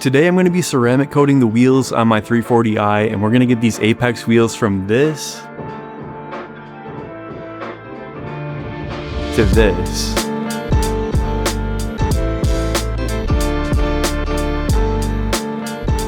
Today I'm going to be ceramic coating the wheels on my 340i, and we're going to get these Apex wheels from this to this.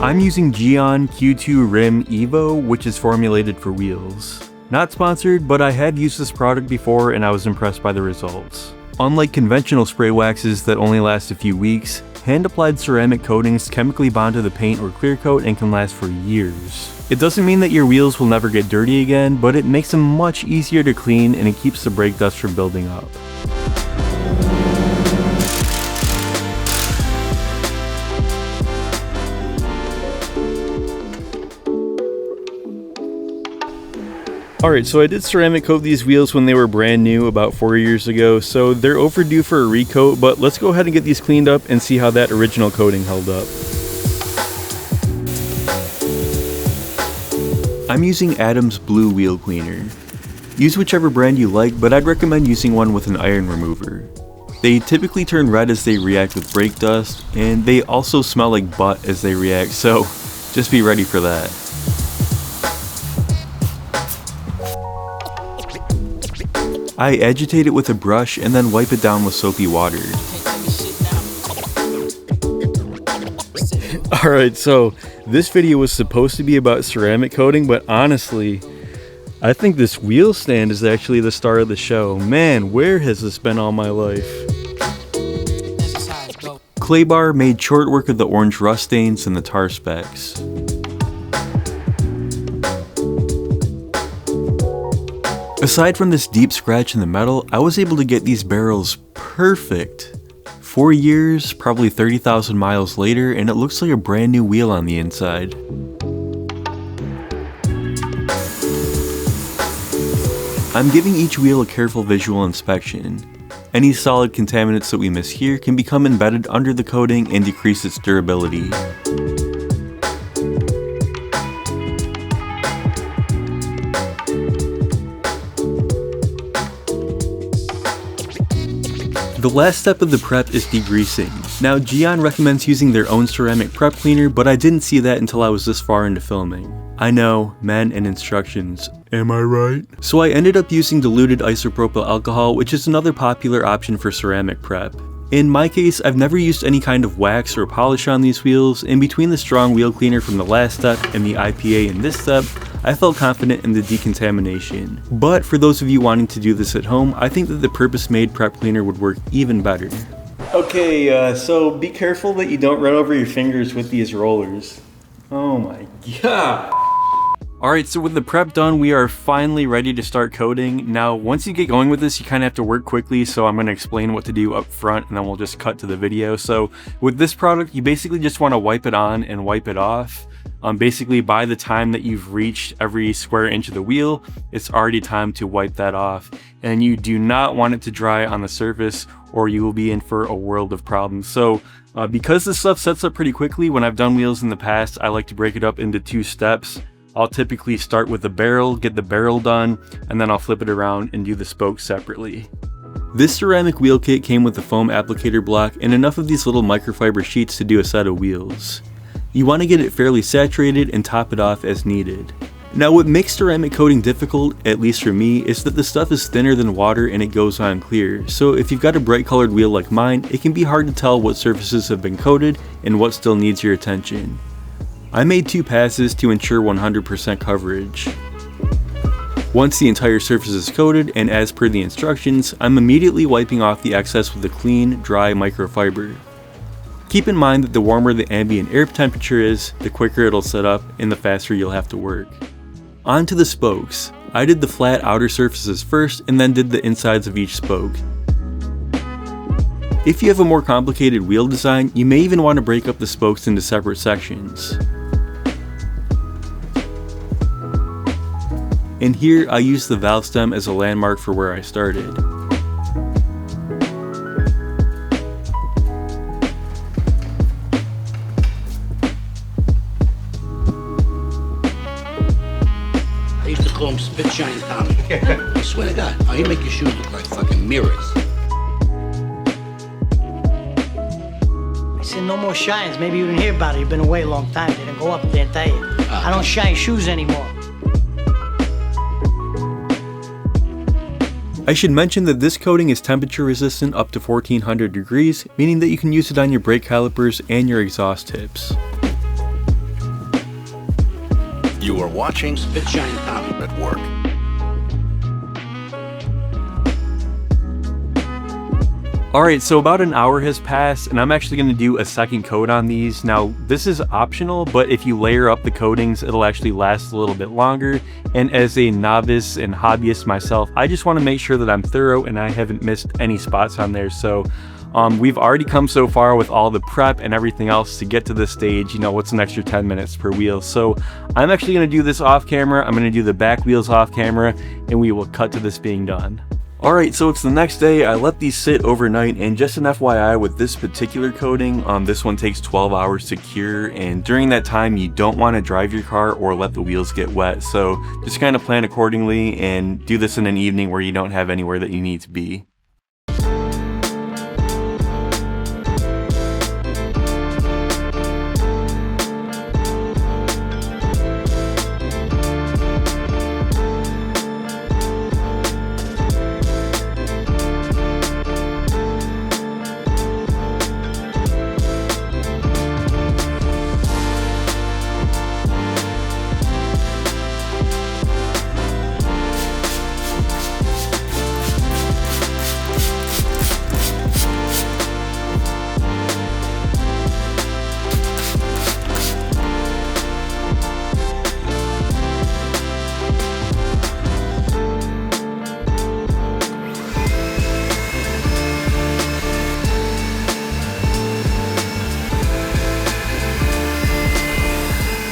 I'm using Gyeon Q2 Rim Evo, which is formulated for wheels. Not sponsored, but I had used this product before and I was impressed by the results. Unlike conventional spray waxes that only last a few weeks, hand-applied ceramic coatings chemically bond to the paint or clear coat and can last for years. It doesn't mean that your wheels will never get dirty again, but it makes them much easier to clean and it keeps the brake dust from building up. Alright, so I did ceramic coat these wheels when they were brand new about 4 years ago, so they're overdue for a recoat, but let's go ahead and get these cleaned up and see how that original coating held up. I'm using Adam's Blue Wheel Cleaner. Use whichever brand you like, but I'd recommend using one with an iron remover. They typically turn red as they react with brake dust, and they also smell like butt as they react, so just be ready for that. I agitate it with a brush and then wipe it down with soapy water. Alright, so this video was supposed to be about ceramic coating, but honestly, I think this wheel stand is actually the star of the show. Man, where has this been all my life? Clay Bar made short work of the orange rust stains and the tar specks. Aside from this deep scratch in the metal, I was able to get these barrels perfect. 4 years, probably 30,000 miles later, and it looks like a brand new wheel on the inside. I'm giving each wheel a careful visual inspection. Any solid contaminants that we miss here can become embedded under the coating and decrease its durability. The last step of the prep is degreasing. Now, Gyeon recommends using their own ceramic prep cleaner, but I didn't see that until I was this far into filming. I know, men and instructions, am I right? So I ended up using diluted isopropyl alcohol, which is another popular option for ceramic prep. In my case, I've never used any kind of wax or polish on these wheels, and between the strong wheel cleaner from the last step and the IPA in this step, I felt confident in the decontamination. But for those of you wanting to do this at home, I think that the purpose-made prep cleaner would work even better. Okay, so be careful that you don't run over your fingers with these rollers. Oh my god! Alright, so with the prep done, we are finally ready to start coating. Now, once you get going with this, you kind of have to work quickly, so I'm going to explain what to do up front, and then we'll just cut to the video. So, with this product, you basically just want to wipe it on and wipe it off. Basically, by the time that you've reached every square inch of the wheel, it's already time to wipe that off. And you do not want it to dry on the surface, or you will be in for a world of problems. So, because this stuff sets up pretty quickly, when I've done wheels in the past, I like to break it up into 2 steps. I'll typically start with the barrel, get the barrel done, and then I'll flip it around and do the spokes separately. This ceramic wheel kit came with a foam applicator block and enough of these little microfiber sheets to do a set of wheels. You want to get it fairly saturated and top it off as needed. Now, what makes ceramic coating difficult, at least for me, is that the stuff is thinner than water and it goes on clear. So if you've got a bright colored wheel like mine, it can be hard to tell what surfaces have been coated and what still needs your attention. I made 2 passes to ensure 100% coverage. Once the entire surface is coated, and as per the instructions, I'm immediately wiping off the excess with a clean, dry microfiber. Keep in mind that the warmer the ambient air temperature is, the quicker it'll set up and the faster you'll have to work. On to the spokes. I did the flat outer surfaces first and then did the insides of each spoke. If you have a more complicated wheel design, you may even want to break up the spokes into separate sections. And here I used the valve stem as a landmark for where I started. I used to call him Spit Shine Tommy. I swear to God, he make your shoes look like fucking mirrors. It's in no more shines. Maybe you didn't hear about it. You've been away a long time. They didn't go up there and tell you. I don't shine shoes anymore. I should mention that this coating is temperature resistant up to 1400 degrees, meaning that you can use it on your brake calipers and your exhaust tips. You are watching Spit Shine Tommy. at Work. Alright, so about an hour has passed and I'm actually going to do a second coat on these. Now this is optional, but if you layer up the coatings it'll actually last a little bit longer, and as a novice and hobbyist myself, I just want to make sure that I'm thorough and I haven't missed any spots on there. So we've already come so far with all the prep and everything else to get to this stage. You know, what's an extra 10 minutes per wheel? So I'm actually going to do this off camera. I'm going to do the back wheels off camera and we will cut to this being done. Alright, so it's the next day. I let these sit overnight, and just an FYI with this particular coating, this one takes 12 hours to cure, and during that time you don't want to drive your car or let the wheels get wet, so just kind of plan accordingly and do this in an evening where you don't have anywhere that you need to be.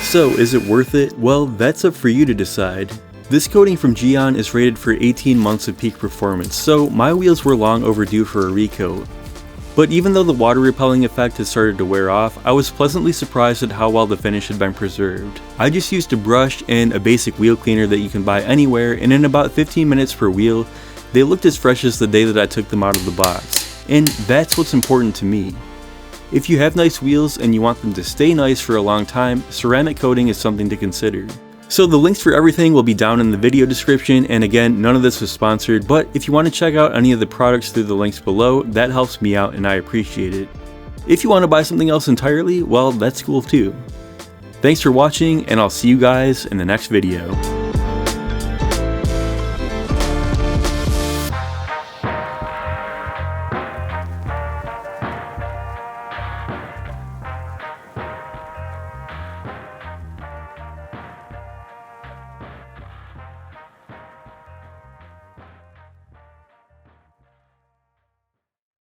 So, is it worth it? Well, that's up for you to decide. This coating from Gyeon is rated for 18 months of peak performance, so my wheels were long overdue for a recoat. But even though the water repelling effect had started to wear off, I was pleasantly surprised at how well the finish had been preserved. I just used a brush and a basic wheel cleaner that you can buy anywhere, and in about 15 minutes per wheel, they looked as fresh as the day that I took them out of the box. And that's what's important to me. If you have nice wheels and you want them to stay nice for a long time, ceramic coating is something to consider. So the links for everything will be down in the video description, and again, none of this was sponsored, but if you want to check out any of the products through the links below, that helps me out and I appreciate it. If you want to buy something else entirely, well, that's cool too. Thanks for watching, and I'll see you guys in the next video.